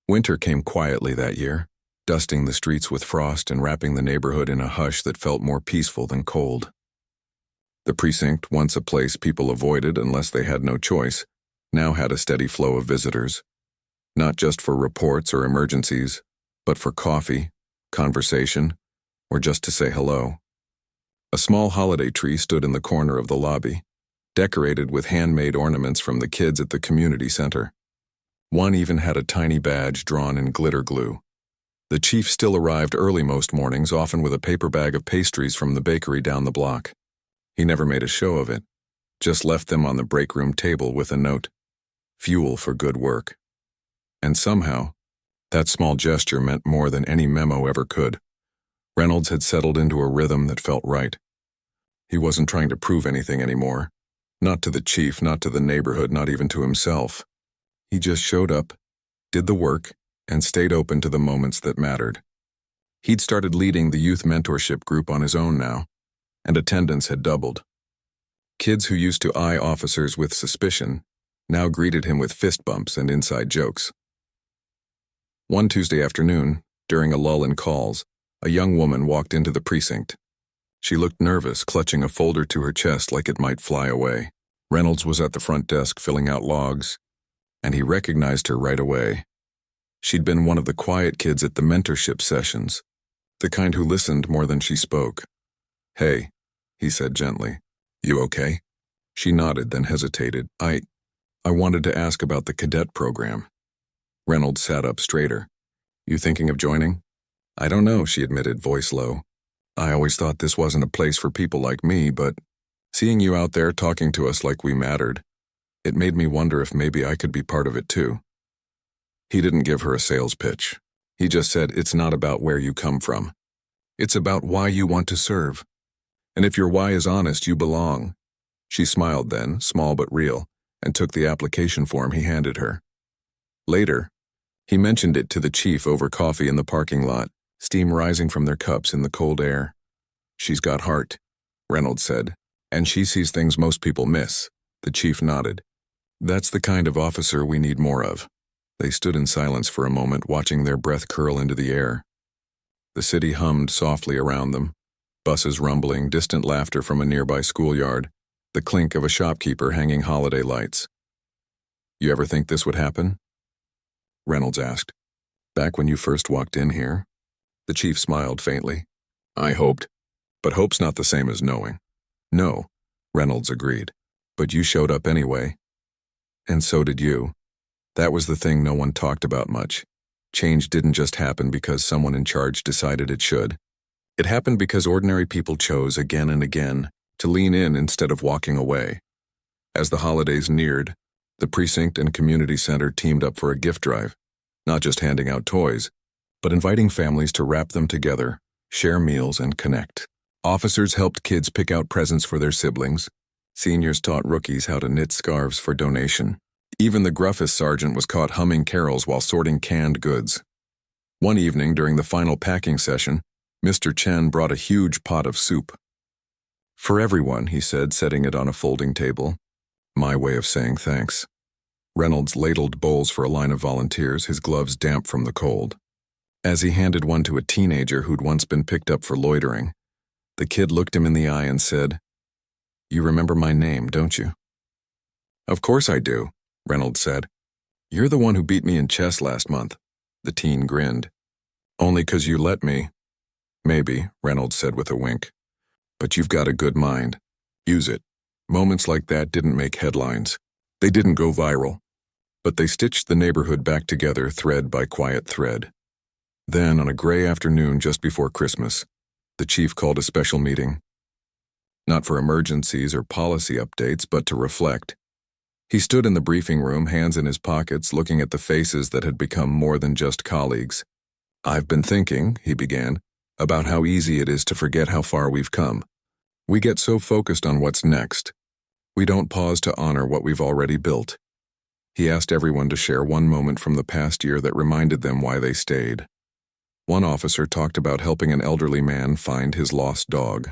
Winter came quietly that year, dusting the streets with frost and wrapping the neighborhood in a hush that felt more peaceful than cold. The precinct, once a place people avoided unless they had no choice, now had a steady flow of visitors, not just for reports or emergencies, but for coffee, conversation, or just to say hello. A small holiday tree stood in the corner of the lobby, decorated with handmade ornaments from the kids at the community center. One even had a tiny badge drawn in glitter glue. The chief still arrived early most mornings, often with a paper bag of pastries from the bakery down the block. He never made a show of it, just left them on the break room table with a note, "Fuel for good work." And somehow, that small gesture meant more than any memo ever could. Reynolds had settled into a rhythm that felt right. He wasn't trying to prove anything anymore. Not to the chief, not to the neighborhood, not even to himself. He just showed up, did the work, and stayed open to the moments that mattered. He'd started leading the youth mentorship group on his own now, and attendance had doubled. Kids who used to eye officers with suspicion now greeted him with fist bumps and inside jokes. One Tuesday afternoon, during a lull in calls, a young woman walked into the precinct. She looked nervous, clutching a folder to her chest like it might fly away. Reynolds was at the front desk filling out logs, and he recognized her right away. She'd been one of the quiet kids at the mentorship sessions, the kind who listened more than she spoke. "Hey," he said gently. "You okay?" She nodded, then hesitated. I wanted to ask about the cadet program." Reynolds sat up straighter. "You thinking of joining?" "I don't know," she admitted, voice low. "I always thought this wasn't a place for people like me, but seeing you out there talking to us like we mattered, it made me wonder if maybe I could be part of it too." He didn't give her a sales pitch. He just said, "It's not about where you come from. It's about why you want to serve. And if your why is honest, you belong." She smiled then, small but real, and took the application form he handed her. Later, he mentioned it to the chief over coffee in the parking lot, steam rising from their cups in the cold air. "She's got heart," Reynolds said, "and she sees things most people miss." The chief nodded. "That's the kind of officer we need more of." They stood in silence for a moment, watching their breath curl into the air. The city hummed softly around them, buses rumbling, distant laughter from a nearby schoolyard, the clink of a shopkeeper hanging holiday lights. "You ever think this would happen?" Reynolds asked. "Back when you first walked in here?" The chief smiled faintly. "I hoped. But hope's not the same as knowing." "No," Reynolds agreed. "But you showed up anyway. And so did you." That was the thing no one talked about much. Change didn't just happen because someone in charge decided it should. It happened because ordinary people chose again and again to lean in instead of walking away. As the holidays neared, the precinct and community center teamed up for a gift drive, not just handing out toys, but inviting families to wrap them together, share meals, and connect. Officers helped kids pick out presents for their siblings. Seniors taught rookies how to knit scarves for donation. Even the gruffest sergeant was caught humming carols while sorting canned goods. One evening during the final packing session, Mr. Chen brought a huge pot of soup. "For everyone," he said, setting it on a folding table. "My way of saying thanks." Reynolds ladled bowls for a line of volunteers, his gloves damp from the cold. As he handed one to a teenager who'd once been picked up for loitering, the kid looked him in the eye and said, "You remember my name, don't you?" "Of course I do," Reynolds said. "You're the one who beat me in chess last month." The teen grinned. "Only 'cause you let me." "Maybe," Reynolds said with a wink. "But you've got a good mind. Use it." Moments like that didn't make headlines. They didn't go viral. But they stitched the neighborhood back together thread by quiet thread. Then, on a gray afternoon just before Christmas, the chief called a special meeting. Not for emergencies or policy updates, but to reflect. He stood in the briefing room, hands in his pockets, looking at the faces that had become more than just colleagues. "I've been thinking," he began, "about how easy it is to forget how far we've come. We get so focused on what's next. We don't pause to honor what we've already built." He asked everyone to share one moment from the past year that reminded them why they stayed. One officer talked about helping an elderly man find his lost dog.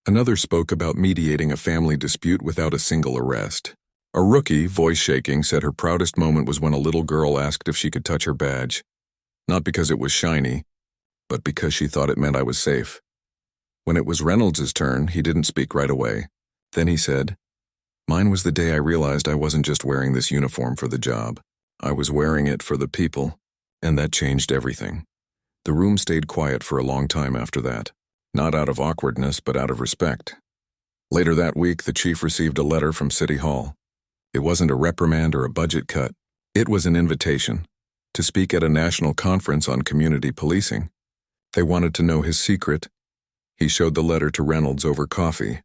Another spoke about mediating a family dispute without a single arrest. A rookie, voice shaking, said her proudest moment was when a little girl asked if she could touch her badge. Not because it was shiny, but because she thought it meant I was safe. When it was Reynolds' turn, he didn't speak right away. Then he said, "Mine was the day I realized I wasn't just wearing this uniform for the job. I was wearing it for the people, and that changed everything." The room stayed quiet for a long time after that, not out of awkwardness, but out of respect. Later that week, the chief received a letter from City Hall. It wasn't a reprimand or a budget cut. It was an invitation to speak at a national conference on community policing. They wanted to know his secret. He showed the letter to Reynolds over coffee.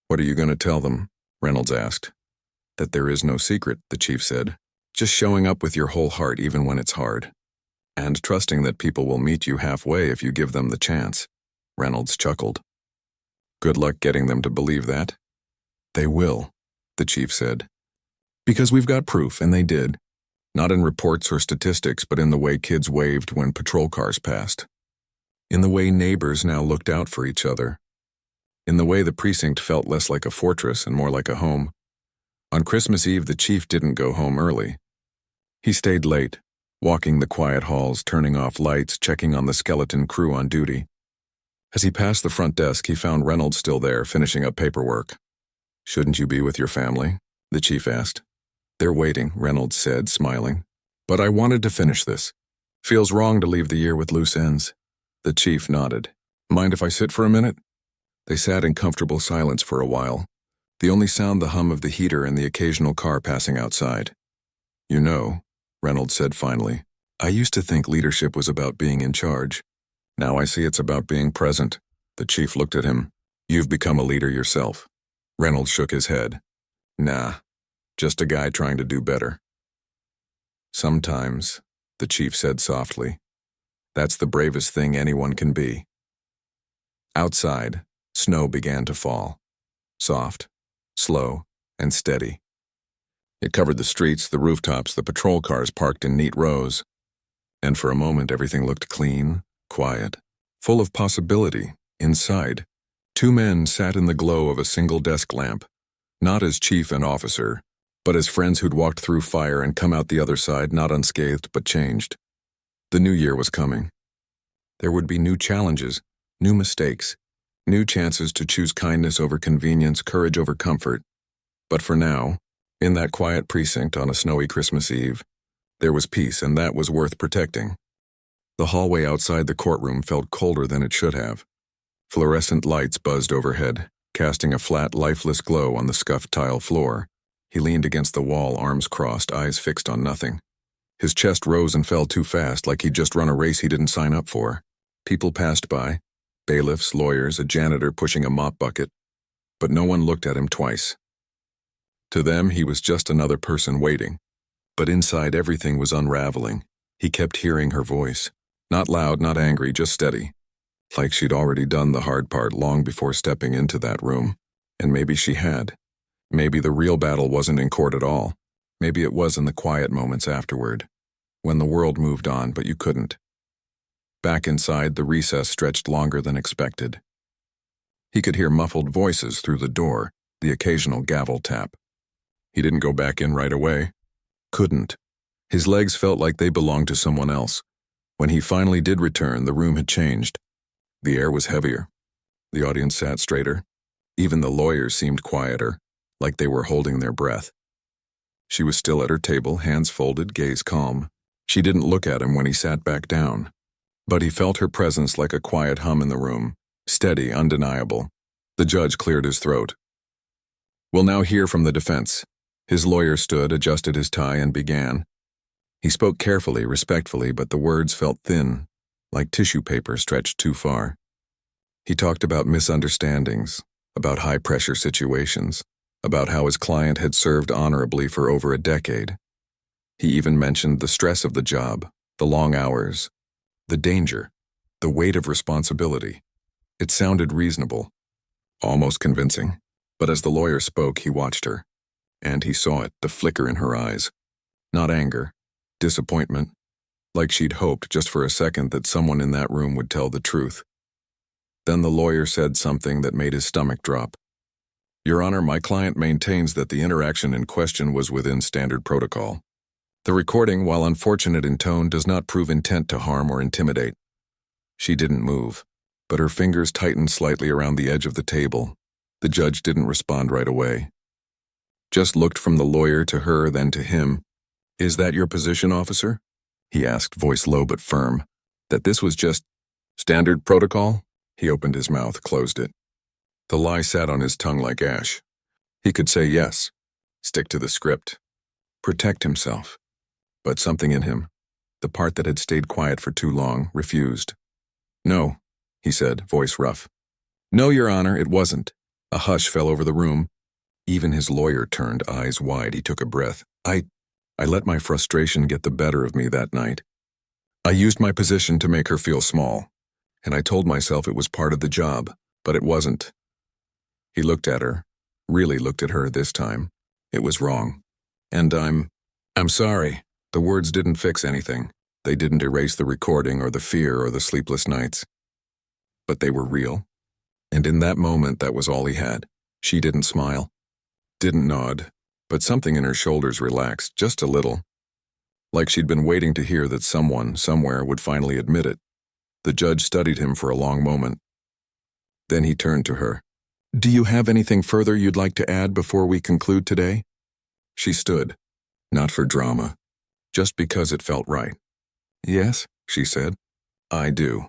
"What are you going to tell them?" Reynolds asked. "That there is no secret," the chief said. "Just showing up with your whole heart even when it's hard. And trusting that people will meet you halfway if you give them the chance." Reynolds chuckled. "Good luck getting them to believe that." "They will," the chief said. "Because we've got proof, and they did. Not in reports or statistics, but in the way kids waved when patrol cars passed. In the way neighbors now looked out for each other. In the way the precinct felt less like a fortress and more like a home. On Christmas Eve, the chief didn't go home early. He stayed late, walking the quiet halls, turning off lights, checking on the skeleton crew on duty. As he passed the front desk, he found Reynolds still there, finishing up paperwork. "Shouldn't you be with your family?" the chief asked. "They're waiting," Reynolds said, smiling. "But I wanted to finish this. Feels wrong to leave the year with loose ends." The chief nodded. "Mind if I sit for a minute?" They sat in comfortable silence for a while, the only sound the hum of the heater and the occasional car passing outside. "You know," Reynolds said finally, "I used to think leadership was about being in charge. Now I see it's about being present." The chief looked at him. "You've become a leader yourself." Reynolds shook his head. "Nah, just a guy trying to do better." "Sometimes," the chief said softly, "that's the bravest thing anyone can be." Outside, snow began to fall. Soft, slow, and steady. It covered the streets, the rooftops, the patrol cars parked in neat rows. And for a moment everything looked clean, quiet, full of possibility. Inside, two men sat in the glow of a single desk lamp, not as chief and officer, but as friends who'd walked through fire and come out the other side not unscathed but changed. The new year was coming. There would be new challenges, new mistakes, new chances to choose kindness over convenience, courage over comfort. But for now, in that quiet precinct on a snowy Christmas Eve, there was peace, and that was worth protecting. The hallway outside the courtroom felt colder than it should have. Fluorescent lights buzzed overhead, casting a flat, lifeless glow on the scuffed tile floor. He leaned against the wall, arms crossed, eyes fixed on nothing. His chest rose and fell too fast, like he'd just run a race he didn't sign up for. People passed by, bailiffs, lawyers, a janitor pushing a mop bucket, but no one looked at him twice. To them, he was just another person waiting. But inside, everything was unraveling. He kept hearing her voice. Not loud, not angry, just steady. Like she'd already done the hard part long before stepping into that room. And maybe she had. Maybe the real battle wasn't in court at all. Maybe it was in the quiet moments afterward, when the world moved on, but you couldn't. Back inside, the recess stretched longer than expected. He could hear muffled voices through the door, the occasional gavel tap. He didn't go back in right away. Couldn't. His legs felt like they belonged to someone else. When he finally did return, the room had changed. The air was heavier. The audience sat straighter. Even the lawyers seemed quieter, like they were holding their breath. She was still at her table, hands folded, gaze calm. She didn't look at him when he sat back down. But he felt her presence like a quiet hum in the room, steady, undeniable. The judge cleared his throat. "We'll now hear from the defense." His lawyer stood, adjusted his tie, and began. He spoke carefully, respectfully, but the words felt thin, like tissue paper stretched too far. He talked about misunderstandings, about high-pressure situations, about how his client had served honorably for over a decade. He even mentioned the stress of the job, the long hours, the danger, the weight of responsibility. It sounded reasonable, almost convincing, but as the lawyer spoke, he watched her. And he saw it, the flicker in her eyes. Not anger, disappointment, like she'd hoped just for a second that someone in that room would tell the truth. Then the lawyer said something that made his stomach drop. Your Honor, my client maintains that the interaction in question was within standard protocol. The recording, while unfortunate in tone, does not prove intent to harm or intimidate. She didn't move, but her fingers tightened slightly around the edge of the table. The judge didn't respond right away. Just looked from the lawyer to her, then to him. Is that your position, officer? He asked, voice low but firm. That this was just standard protocol? He opened his mouth, closed it. The lie sat on his tongue like ash. He could say yes, stick to the script, protect himself. But something in him, the part that had stayed quiet for too long, refused. No, he said, voice rough. No, Your Honor, it wasn't. A hush fell over the room. Even his lawyer turned, eyes wide. He took a breath. I let my frustration get the better of me that night. I used my position to make her feel small, and I told myself it was part of the job, but it wasn't. He looked at her, really looked at her this time. It was wrong. And I'm sorry. The words didn't fix anything. They didn't erase the recording or the fear or the sleepless nights. But they were real. And in that moment, that was all he had. She didn't smile, didn't nod, but something in her shoulders relaxed, just a little. Like she'd been waiting to hear that someone, somewhere, would finally admit it. The judge studied him for a long moment. Then he turned to her. Do you have anything further you'd like to add before we conclude today? She stood, not for drama, just because it felt right. Yes, she said. I do.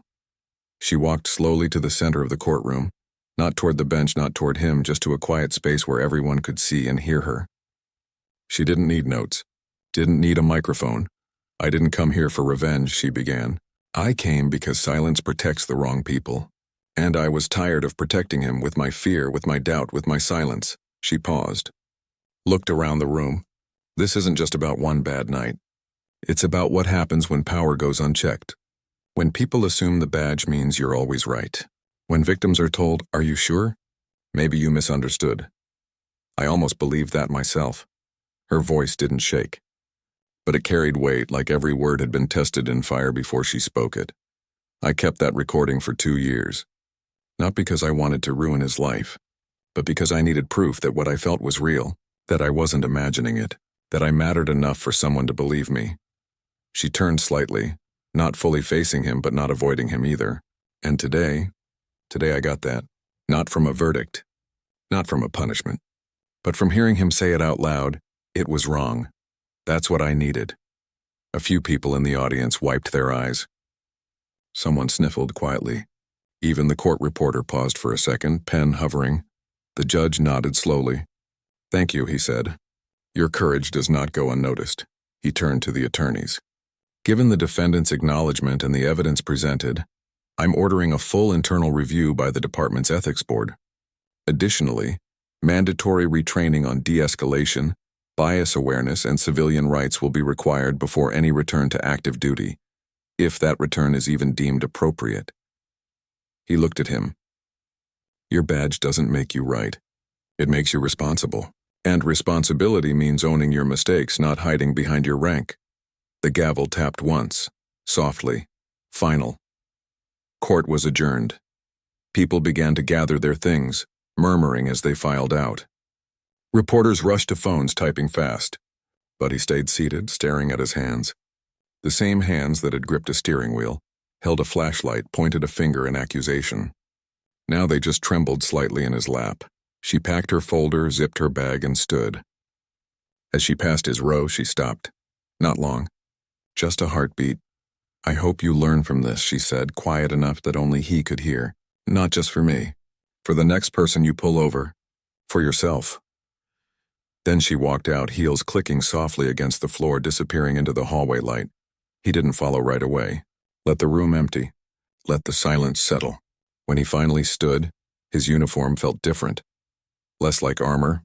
She walked slowly to the center of the courtroom, not toward the bench, not toward him, just to a quiet space where everyone could see and hear her. She didn't need notes, didn't need a microphone. I didn't come here for revenge, she began. I came because silence protects the wrong people. And I was tired of protecting him with my fear, with my doubt, with my silence. She paused, looked around the room. This isn't just about one bad night. It's about what happens when power goes unchecked. When people assume the badge means you're always right. When victims are told, are you sure? Maybe you misunderstood. I almost believed that myself. Her voice didn't shake, but it carried weight, like every word had been tested in fire before she spoke it. I kept that recording for 2 years. Not because I wanted to ruin his life, but because I needed proof that what I felt was real, that I wasn't imagining it, that I mattered enough for someone to believe me. She turned slightly, not fully facing him but not avoiding him either. And today I got that. Not from a verdict, not from a punishment, but from hearing him say it out loud. It was wrong. That's what I needed. A few people in the audience wiped their eyes. Someone sniffled quietly. Even the court reporter paused for a second, pen hovering. The judge nodded slowly. Thank you, he said. Your courage does not go unnoticed. He turned to the attorneys. Given the defendant's acknowledgement and the evidence presented, I'm ordering a full internal review by the department's ethics board. Additionally, mandatory retraining on de-escalation, bias awareness, and civilian rights will be required before any return to active duty, if that return is even deemed appropriate. He looked at him. Your badge doesn't make you right. It makes you responsible. And responsibility means owning your mistakes, not hiding behind your rank. The gavel tapped once, softly, final. Court was adjourned. People began to gather their things, murmuring as they filed out. Reporters rushed to phones, typing fast. But he stayed seated, staring at his hands. The same hands that had gripped a steering wheel, held a flashlight, pointed a finger in accusation. Now they just trembled slightly in his lap. She packed her folder, zipped her bag, and stood. As she passed his row, she stopped. Not long. Just a heartbeat. I hope you learn from this, she said, quiet enough that only he could hear. Not just for me. For the next person you pull over. For yourself. Then she walked out, heels clicking softly against the floor, disappearing into the hallway light. He didn't follow right away. Let the room empty. Let the silence settle. When he finally stood, his uniform felt different. Less like armor,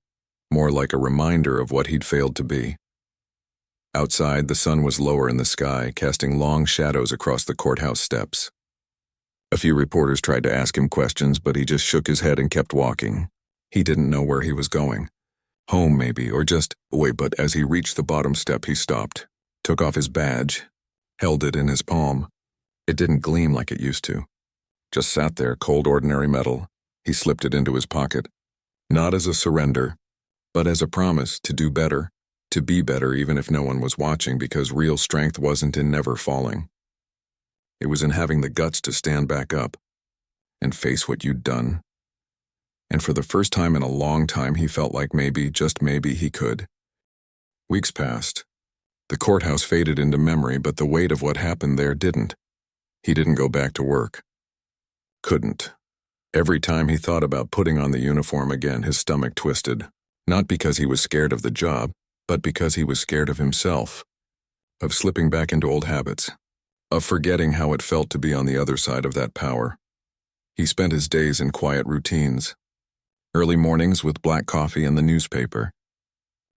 more like a reminder of what he'd failed to be. Outside, the sun was lower in the sky, casting long shadows across the courthouse steps. A few reporters tried to ask him questions, but he just shook his head and kept walking. He didn't know where he was going. Home, maybe, or just away, but as he reached the bottom step, he stopped, took off his badge, held it in his palm. It didn't gleam like it used to. Just sat there, cold, ordinary metal. He slipped it into his pocket. Not as a surrender, but as a promise to do better, to be better even if no one was watching, because real strength wasn't in never falling. It was in having the guts to stand back up and face what you'd done. And for the first time in a long time, he felt like maybe, just maybe, he could. Weeks passed. The courthouse faded into memory, but the weight of what happened there didn't. He didn't go back to work. Couldn't. Every time he thought about putting on the uniform again, his stomach twisted. Not because he was scared of the job, but because he was scared of himself. Of slipping back into old habits. Of forgetting how it felt to be on the other side of that power. He spent his days in quiet routines. Early mornings with black coffee and the newspaper.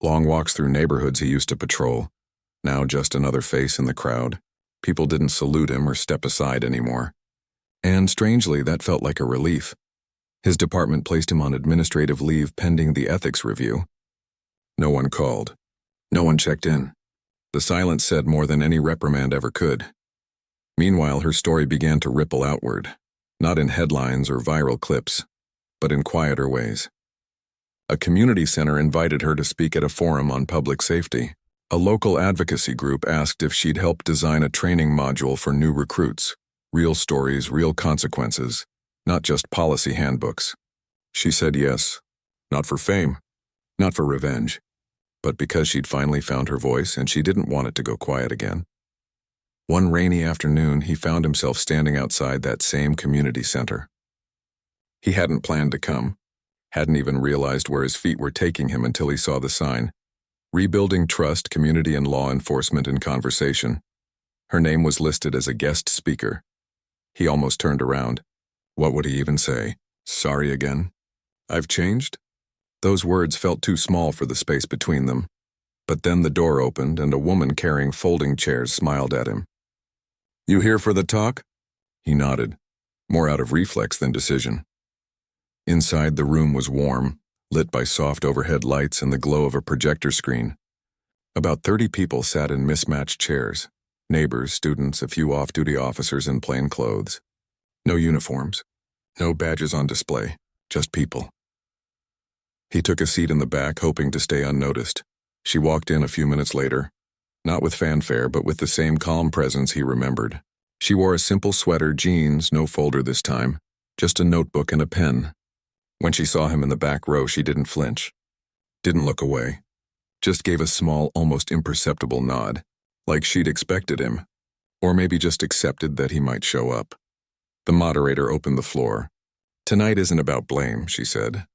Long walks through neighborhoods he used to patrol. Now just another face in the crowd. People didn't salute him or step aside anymore. And strangely, that felt like a relief. His department placed him on administrative leave pending the ethics review. No one called. No one checked in. The silence said more than any reprimand ever could. Meanwhile, her story began to ripple outward, not in headlines or viral clips, but in quieter ways. A community center invited her to speak at a forum on public safety. A local advocacy group asked if she'd help design a training module for new recruits. Real stories, real consequences, not just policy handbooks. She said yes, not for fame, not for revenge, but because she'd finally found her voice and she didn't want it to go quiet again. One rainy afternoon, he found himself standing outside that same community center. He hadn't planned to come, hadn't even realized where his feet were taking him until he saw the sign. Rebuilding Trust, Community and Law Enforcement in Conversation. Her name was listed as a guest speaker. He almost turned around. What would he even say? Sorry again? I've changed? Those words felt too small for the space between them. But then the door opened and a woman carrying folding chairs smiled at him. You here for the talk? He nodded, more out of reflex than decision. Inside, the room was warm, lit by soft overhead lights and the glow of a projector screen. About 30 people sat in mismatched chairs. Neighbors, students, a few off-duty officers in plain clothes. No uniforms, no badges on display, just people. He took a seat in the back, hoping to stay unnoticed. She walked in a few minutes later, not with fanfare, but with the same calm presence he remembered. She wore a simple sweater, jeans, no folder this time, just a notebook and a pen. When she saw him in the back row, she didn't flinch, didn't look away, just gave a small, almost imperceptible nod. Like she'd expected him, or maybe just accepted that he might show up. The moderator opened the floor. Tonight isn't about blame, she said.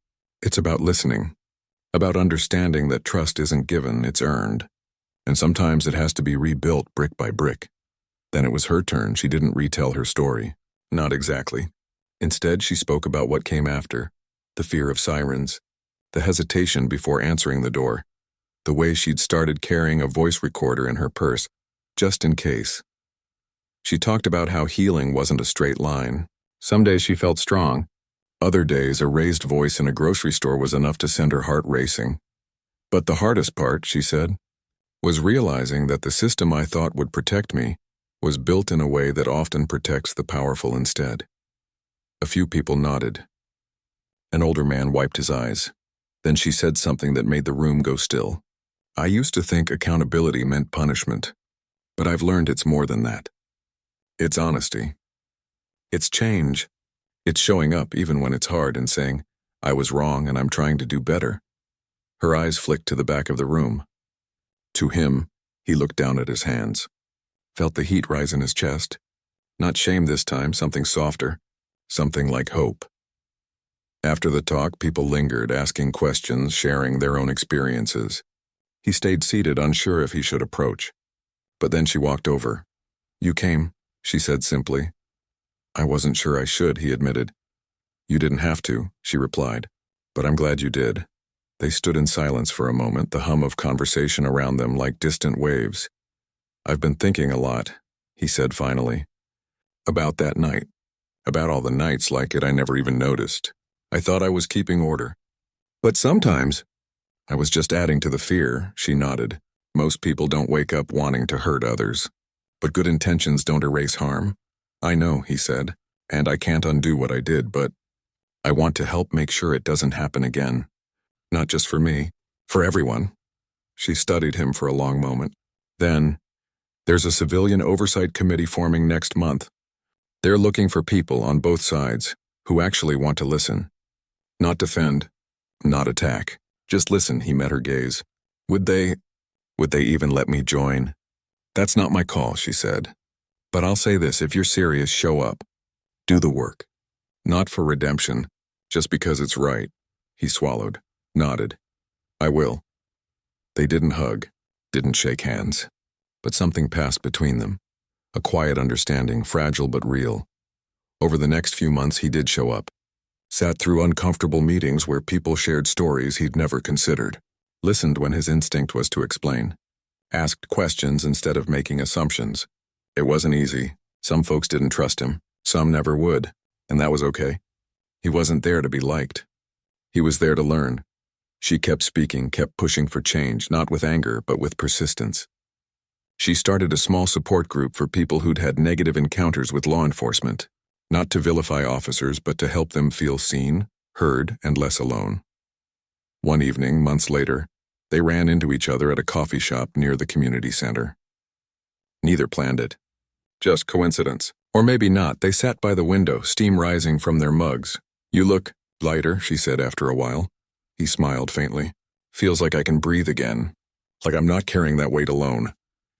It's about listening, about understanding that trust isn't given, it's earned. And sometimes it has to be rebuilt brick by brick. Then it was her turn. She didn't retell her story. Not exactly. Instead, she spoke about what came after, the fear of sirens, the hesitation before answering the door, the way she'd started carrying a voice recorder in her purse, just in case. She talked about how healing wasn't a straight line. Some days she felt strong. Other days, a raised voice in a grocery store was enough to send her heart racing. But the hardest part, she said, was realizing that the system I thought would protect me was built in a way that often protects the powerful instead. A few people nodded. An older man wiped his eyes. Then she said something that made the room go still. I used to think accountability meant punishment, but I've learned it's more than that. It's honesty. It's change. It's showing up even when it's hard and saying, I was wrong and I'm trying to do better. Her eyes flicked to the back of the room. To him, he looked down at his hands, felt the heat rise in his chest. Not shame this time, something softer, something like hope. After the talk, people lingered, asking questions, sharing their own experiences. He stayed seated, unsure if he should approach. But then she walked over. You came, she said simply. I wasn't sure I should, he admitted. You didn't have to, she replied, but I'm glad you did. They stood in silence for a moment, the hum of conversation around them like distant waves. I've been thinking a lot, he said finally. About that night. About all the nights like it I never even noticed. I thought I was keeping order. But sometimes, I was just adding to the fear, she nodded. Most people don't wake up wanting to hurt others. But good intentions don't erase harm. I know, he said, and I can't undo what I did, but I want to help make sure it doesn't happen again. Not just for me, for everyone. She studied him for a long moment. Then, there's a civilian oversight committee forming next month. They're looking for people on both sides who actually want to listen. Not defend, not attack. Just listen, he met her gaze. Would they even let me join? That's not my call, she said. But I'll say this, if you're serious, show up. Do the work. Not for redemption, just because it's right. He swallowed, nodded. I will. They didn't hug, didn't shake hands. But something passed between them. A quiet understanding, fragile but real. Over the next few months, he did show up. Sat through uncomfortable meetings where people shared stories he'd never considered. Listened when his instinct was to explain. Asked questions instead of making assumptions. It wasn't easy. Some folks didn't trust him. Some never would. And that was okay. He wasn't there to be liked. He was there to learn. She kept speaking, kept pushing for change, not with anger, but with persistence. She started a small support group for people who'd had negative encounters with law enforcement. Not to vilify officers, but to help them feel seen, heard, and less alone. One evening, months later, they ran into each other at a coffee shop near the community center. Neither planned it. Just coincidence. Or maybe not. They sat by the window, steam rising from their mugs. You look lighter, she said after a while. He smiled faintly. Feels like I can breathe again. Like I'm not carrying that weight alone.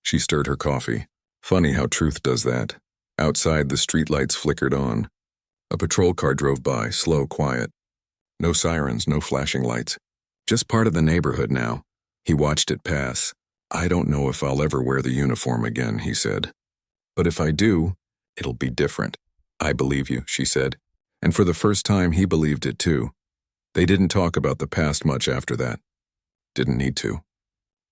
She stirred her coffee. Funny how truth does that. Outside, the streetlights flickered on. A patrol car drove by, slow, quiet. No sirens, no flashing lights. Just part of the neighborhood now. He watched it pass. I don't know if I'll ever wear the uniform again, he said. But if I do, it'll be different. I believe you, she said. And for the first time, he believed it too. They didn't talk about the past much after that. Didn't need to.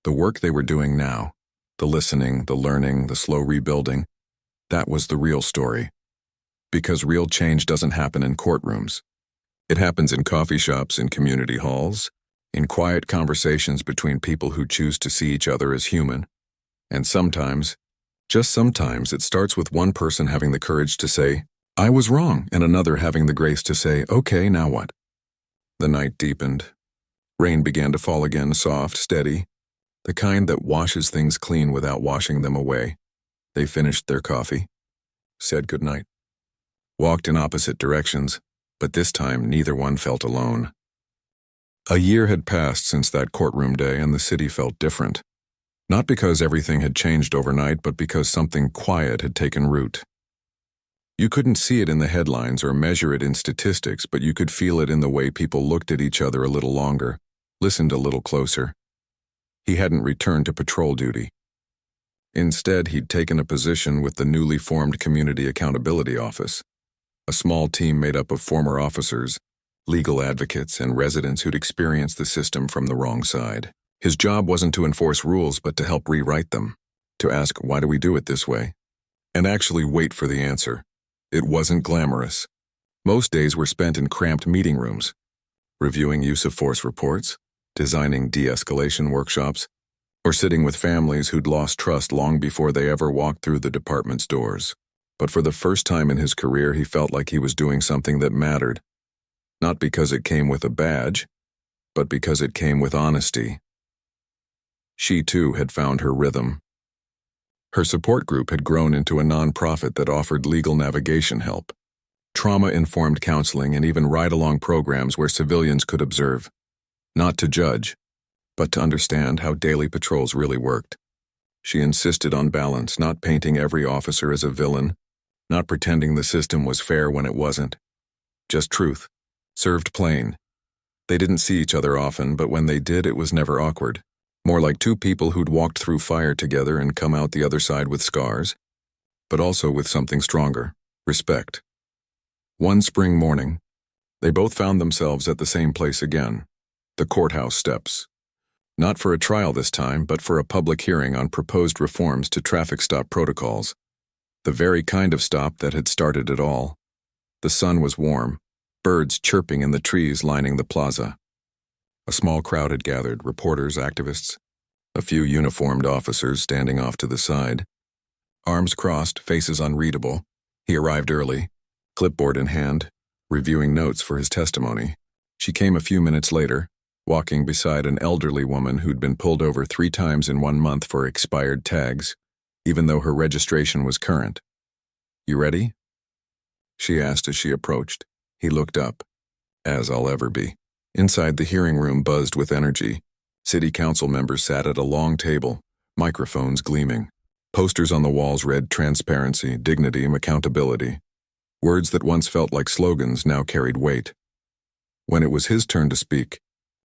The work they were doing now, the listening, the learning, the slow rebuilding, that was the real story. Because real change doesn't happen in courtrooms. It happens in coffee shops, in community halls, in quiet conversations between people who choose to see each other as human. And sometimes, just sometimes, it starts with one person having the courage to say, I was wrong, and another having the grace to say, okay, now what? The night deepened. Rain began to fall again, soft, steady, the kind that washes things clean without washing them away. They finished their coffee, said goodnight, walked in opposite directions, but this time neither one felt alone. A year had passed since that courtroom day, and the city felt different. Not because everything had changed overnight, but because something quiet had taken root. You couldn't see it in the headlines or measure it in statistics, but you could feel it in the way people looked at each other a little longer, listened a little closer. He hadn't returned to patrol duty. Instead, he'd taken a position with the newly formed Community Accountability Office, a small team made up of former officers, legal advocates, and residents who'd experienced the system from the wrong side. His job wasn't to enforce rules, but to help rewrite them, to ask, why do we do it this way? And actually wait for the answer. It wasn't glamorous. Most days were spent in cramped meeting rooms, reviewing use of force reports, designing de-escalation workshops, or sitting with families who'd lost trust long before they ever walked through the department's doors. But for the first time in his career, he felt like he was doing something that mattered. Not because it came with a badge, but because it came with honesty. She, too, had found her rhythm. Her support group had grown into a nonprofit that offered legal navigation help, trauma-informed counseling, and even ride-along programs where civilians could observe. Not to judge, but to understand how daily patrols really worked. She insisted on balance, not painting every officer as a villain, not pretending the system was fair when it wasn't. Just truth, served plain. They didn't see each other often, but when they did, it was never awkward. More like two people who'd walked through fire together and come out the other side with scars, but also with something stronger, respect. One spring morning, they both found themselves at the same place again, the courthouse steps. Not for a trial this time, but for a public hearing on proposed reforms to traffic stop protocols. The very kind of stop that had started it all. The sun was warm, birds chirping in the trees lining the plaza. A small crowd had gathered, reporters, activists, a few uniformed officers standing off to the side. Arms crossed, faces unreadable. He arrived early, clipboard in hand, reviewing notes for his testimony. She came a few minutes later, walking beside an elderly woman who'd been pulled over 3 times in 1 month for expired tags, even though her registration was current. "You ready?" she asked as she approached. He looked up. "As I'll ever be." Inside, the hearing room buzzed with energy. City council members sat at a long table, microphones gleaming. Posters on the walls read transparency, dignity, and accountability. Words that once felt like slogans now carried weight. When it was his turn to speak,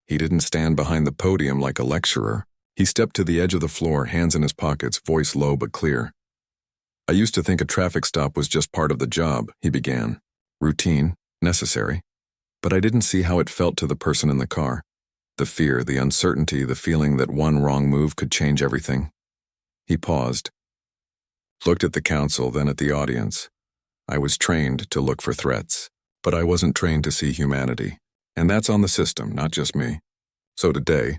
he didn't stand behind the podium like a lecturer. He stepped to the edge of the floor, hands in his pockets, voice low but clear. "I used to think a traffic stop was just part of the job," he began. "Routine, necessary. But I didn't see how it felt to the person in the car. The fear, the uncertainty, the feeling that one wrong move could change everything." He paused, looked at the council, then at the audience. "I was trained to look for threats, but I wasn't trained to see humanity. And that's on the system, not just me. So today,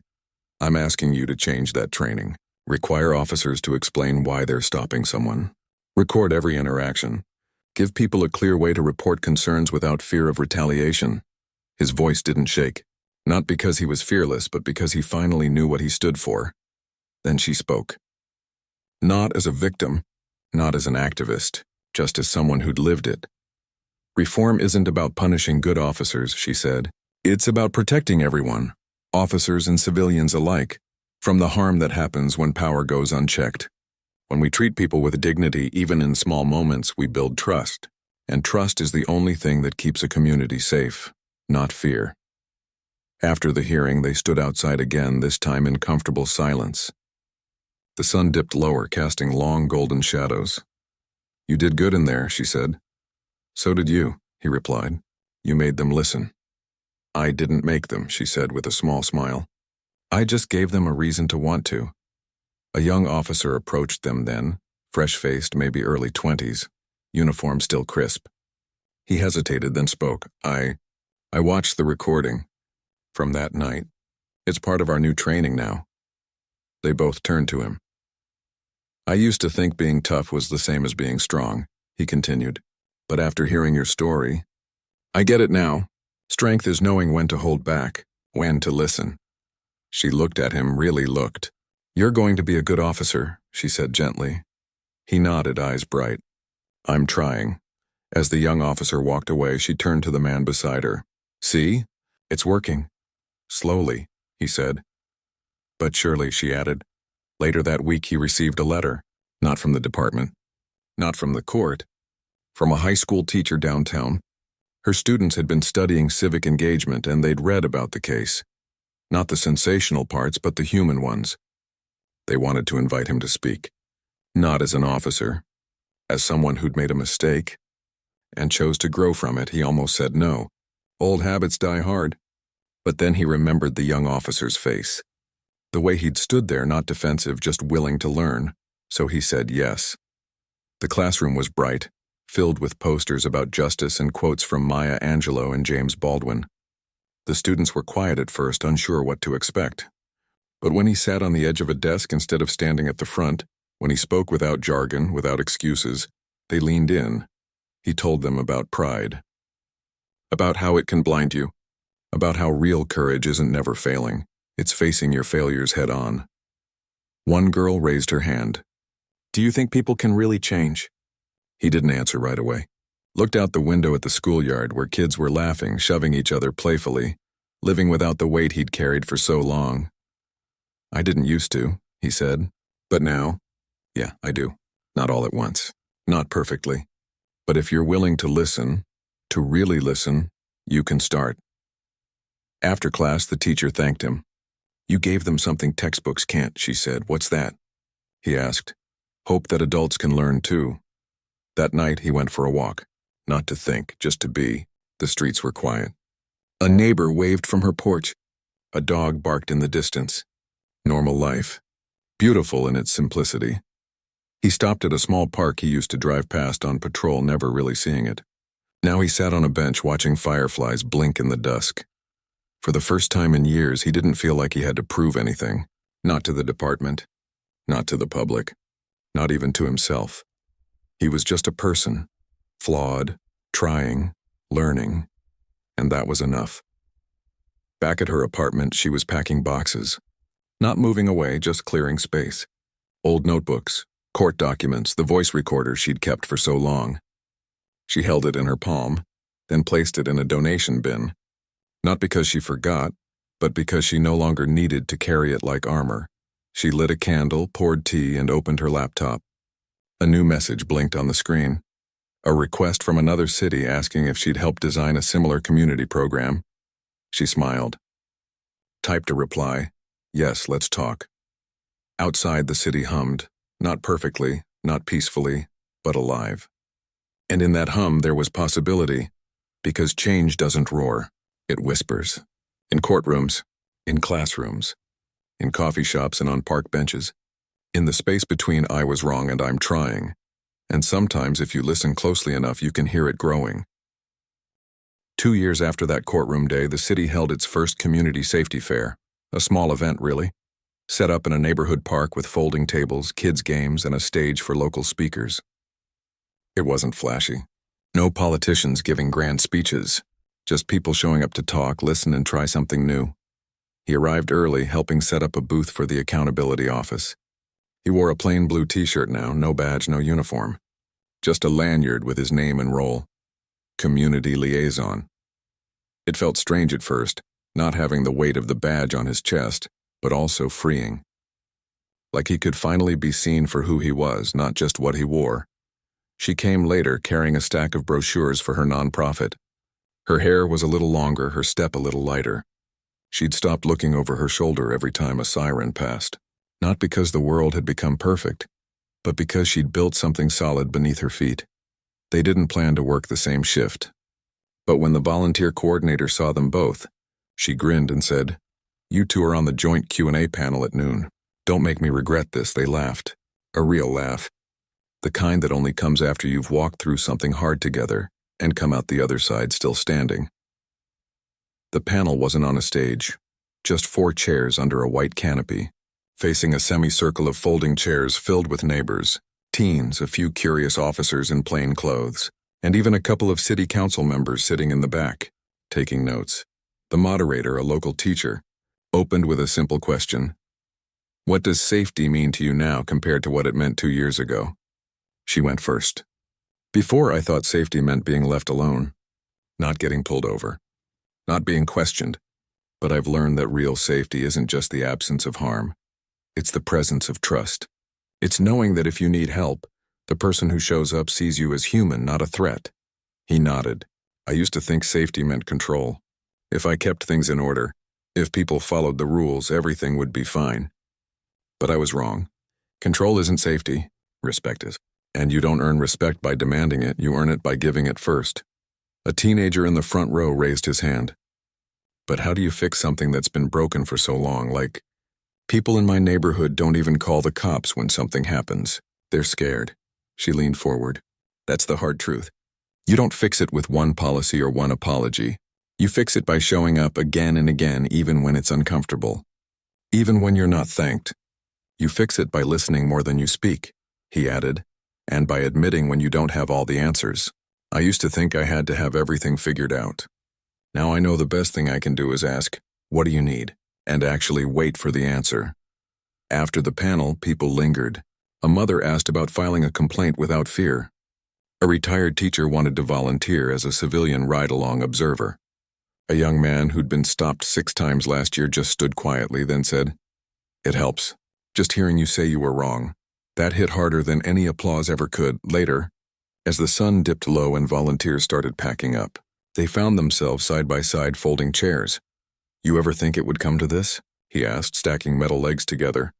I'm asking you to change that training. Require officers to explain why they're stopping someone. Record every interaction. Give people a clear way to report concerns without fear of retaliation." His voice didn't shake, not because he was fearless, but because he finally knew what he stood for. Then she spoke. Not as a victim, not as an activist, just as someone who'd lived it. "Reform isn't about punishing good officers," she said. "It's about protecting everyone, officers and civilians alike, from the harm that happens when power goes unchecked. When we treat people with dignity, even in small moments, we build trust. And trust is the only thing that keeps a community safe, not fear." After the hearing, they stood outside again, this time in comfortable silence. The sun dipped lower, casting long golden shadows. "You did good in there," she said. "So did you," he replied. "You made them listen." "I didn't make them," she said with a small smile. "I just gave them a reason to want to." A young officer approached them then, fresh-faced, maybe early 20s, uniform still crisp. He hesitated, then spoke. I watched the recording from that night. It's part of our new training now." They both turned to him. "I used to think being tough was the same as being strong," he continued. "But after hearing your story, I get it now. Strength is knowing when to hold back, when to listen." She looked at him, really looked. "You're going to be a good officer," she said gently. He nodded, eyes bright. "I'm trying." As the young officer walked away, she turned to the man beside her. "See? It's working." "Slowly," he said. "But surely," she added. Later that week, he received a letter, not from the department, not from the court, from a high school teacher downtown. Her students had been studying civic engagement, and they'd read about the case. Not the sensational parts, but the human ones. They wanted to invite him to speak. Not as an officer, as someone who'd made a mistake and chose to grow from it. He almost said no. Old habits die hard. But then he remembered the young officer's face. The way he'd stood there, not defensive, just willing to learn. So he said yes. The classroom was bright, filled with posters about justice and quotes from Maya Angelou and James Baldwin. The students were quiet at first, unsure what to expect. But when he sat on the edge of a desk instead of standing at the front, when he spoke without jargon, without excuses, they leaned in. He told them about pride. About how it can blind you. About how real courage isn't never failing. It's facing your failures head on. One girl raised her hand. "Do you think people can really change?" He didn't answer right away. Looked out the window at the schoolyard where kids were laughing, shoving each other playfully, living without the weight he'd carried for so long. "I didn't used to," he said. "But now, yeah, I do. Not all at once. Not perfectly. But if you're willing to listen, to really listen, you can start." After class, the teacher thanked him. "You gave them something textbooks can't," she said. "What's that?" he asked. "Hope that adults can learn too." That night, he went for a walk. Not to think, just to be. The streets were quiet. A neighbor waved from her porch. A dog barked in the distance. Normal life. Beautiful in its simplicity. He stopped at a small park he used to drive past on patrol, never really seeing it. Now he sat on a bench watching fireflies blink in the dusk. For the first time in years, he didn't feel like he had to prove anything. Not to the department. Not to the public. Not even to himself. He was just a person. Flawed. Trying. Learning. and that was enough. Back at her apartment, she was packing boxes. Not moving away, just clearing space. Old notebooks, court documents, the voice recorder she'd kept for so long. She held it in her palm, then placed it in a donation bin. Not because she forgot, but because she no longer needed to carry it like armor. She lit a candle, poured tea, and opened her laptop. A new message blinked on the screen. A request from another city asking if she'd help design a similar community program. She smiled. Typed a reply, "Yes, let's talk." Outside, the city hummed, not perfectly, not peacefully, but alive. And in that hum there was possibility, because change doesn't roar, it whispers. In courtrooms, in classrooms, in coffee shops and on park benches, in the space between "I was wrong" and "I'm trying." And sometimes, if you listen closely enough, you can hear it growing. 2 years after that courtroom day, the city held its first community safety fair, a small event really, set up in a neighborhood park with folding tables, kids' games, and a stage for local speakers. It wasn't flashy. No politicians giving grand speeches, just people showing up to talk, listen, and try something new. He arrived early, helping set up a booth for the accountability office. He wore a plain blue t-shirt now, no badge, no uniform. Just a lanyard with his name and role. Community liaison. It felt strange at first, not having the weight of the badge on his chest, but also freeing. Like he could finally be seen for who he was, not just what he wore. She came later, carrying a stack of brochures for her nonprofit. Her hair was a little longer, her step a little lighter. She'd stopped looking over her shoulder every time a siren passed. Not because the world had become perfect, but because she'd built something solid beneath her feet. They didn't plan to work the same shift. But when the volunteer coordinator saw them both, she grinned and said, "You two are on the joint Q&A panel at noon. Don't make me regret this." They laughed. A real laugh. The kind that only comes after you've walked through something hard together and come out the other side still standing. The panel wasn't on a stage, just 4 chairs under a white canopy, facing a semicircle of folding chairs filled with neighbors, teens, a few curious officers in plain clothes, and even a couple of city council members sitting in the back, taking notes. The moderator, a local teacher, opened with a simple question. "What does safety mean to you now compared to what it meant 2 years ago?" She went first. "Before, I thought safety meant being left alone, not getting pulled over, not being questioned. But I've learned that real safety isn't just the absence of harm. It's the presence of trust. It's knowing that if you need help, the person who shows up sees you as human, not a threat." He nodded. "I used to think safety meant control. If I kept things in order, if people followed the rules, everything would be fine. But I was wrong. Control isn't safety. Respect is. And you don't earn respect by demanding it, you earn it by giving it first." A teenager in the front row raised his hand. "But how do you fix something that's been broken for so long? Like, people in my neighborhood don't even call the cops when something happens. They're scared." She leaned forward. "That's the hard truth. You don't fix it with one policy or one apology. You fix it by showing up again and again, even when it's uncomfortable. Even when you're not thanked. You fix it by listening more than you speak," he added, "and by admitting when you don't have all the answers. I used to think I had to have everything figured out. Now I know the best thing I can do is ask, 'What do you need?' and actually wait for the answer." After the panel, people lingered. A mother asked about filing a complaint without fear. A retired teacher wanted to volunteer as a civilian ride-along observer. A young man who'd been stopped 6 times last year just stood quietly, then said, "It helps. Just hearing you say you were wrong. That hit harder than any applause ever could." Later, as the sun dipped low and volunteers started packing up, they found themselves side by side folding chairs. "You ever think it would come to this?" he asked, stacking metal legs together.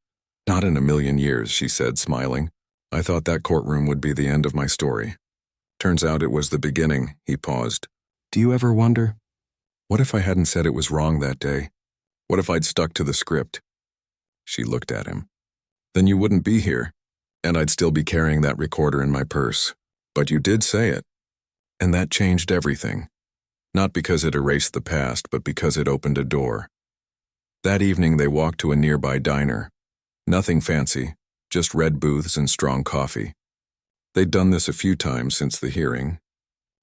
"Not in a million years," she said, smiling. "I thought that courtroom would be the end of my story. Turns out it was the beginning." He paused. "Do you ever wonder? What if I hadn't said it was wrong that day? What if I'd stuck to the script?" She looked at him. "Then you wouldn't be here, and I'd still be carrying that recorder in my purse. But you did say it. And that changed everything. Not because it erased the past, but because it opened a door." That evening they walked to a nearby diner. Nothing fancy, just red booths and strong coffee. They'd done this a few times since the hearing.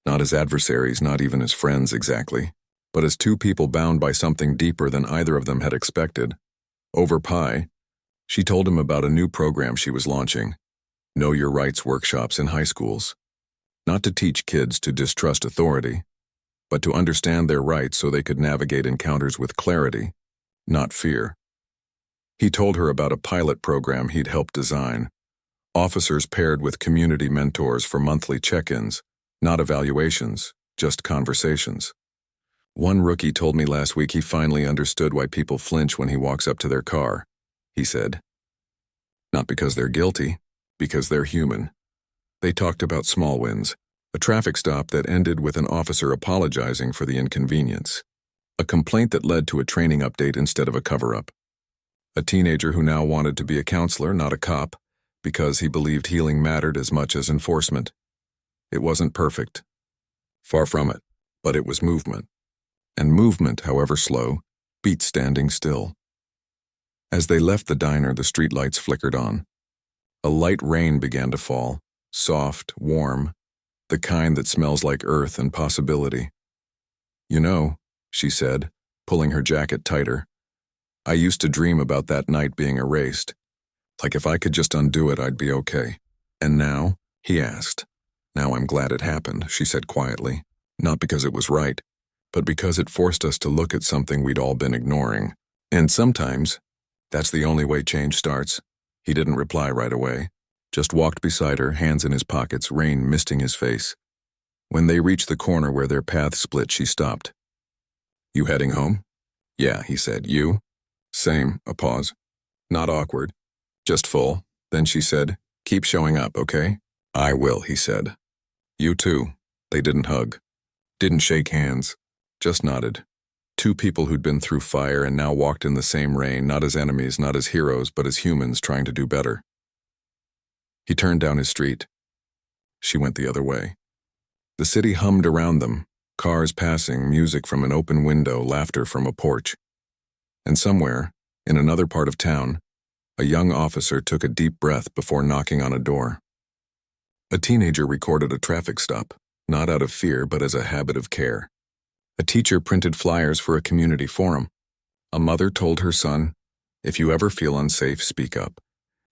Not as adversaries, not even as friends exactly, but as two people bound by something deeper than either of them had expected. Over pie, she told him about a new program she was launching, Know Your Rights workshops in high schools. Not to teach kids to distrust authority, but to understand their rights so they could navigate encounters with clarity, not fear. He told her about a pilot program he'd helped design, officers paired with community mentors for monthly check-ins, not evaluations, just conversations. One rookie told me last week he finally understood why people flinch when he walks up to their car, he said. Not because they're guilty, because they're human. They talked about small wins, a traffic stop that ended with an officer apologizing for the inconvenience, a complaint that led to a training update instead of a cover-up, a teenager who now wanted to be a counselor, not a cop, because he believed healing mattered as much as enforcement. It wasn't perfect. Far from it, but it was movement. And movement, however slow, beats standing still. As they left the diner, the streetlights flickered on. A light rain began to fall, soft, warm, the kind that smells like earth and possibility. You know, she said, pulling her jacket tighter, I used to dream about that night being erased. Like if I could just undo it, I'd be okay. And now? He asked. Now I'm glad it happened, she said quietly, not because it was right, but because it forced us to look at something we'd all been ignoring. And sometimes, that's the only way change starts. He didn't reply right away, just walked beside her, hands in his pockets, rain misting his face. When they reached the corner where their paths split, she stopped. You heading home? Yeah, he said. You? Same, a pause. Not awkward, just full. Then she said, keep showing up, okay? I will, he said. You too. They didn't hug, didn't shake hands, just nodded. Two people who'd been through fire and now walked in the same rain, not as enemies, not as heroes, but as humans trying to do better. He turned down his street. She went the other way. The city hummed around them, cars passing, music from an open window, laughter from a porch. And somewhere, in another part of town, a young officer took a deep breath before knocking on a door. A teenager recorded a traffic stop, not out of fear but as a habit of care. A teacher printed flyers for a community forum. A mother told her son, if you ever feel unsafe, speak up.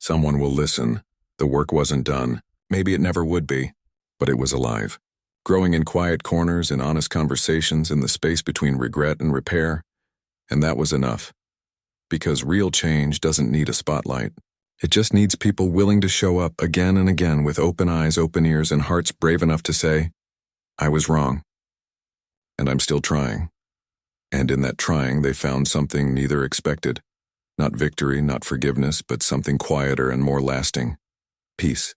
Someone will listen. The work wasn't done. Maybe it never would be, but it was alive. Growing in quiet corners, in honest conversations, in the space between regret and repair. And that was enough. Because real change doesn't need a spotlight. It just needs people willing to show up again and again with open eyes, open ears, and hearts brave enough to say, I was wrong. And I'm still trying. And in that trying, they found something neither expected. Not victory, not forgiveness, but something quieter and more lasting. Peace.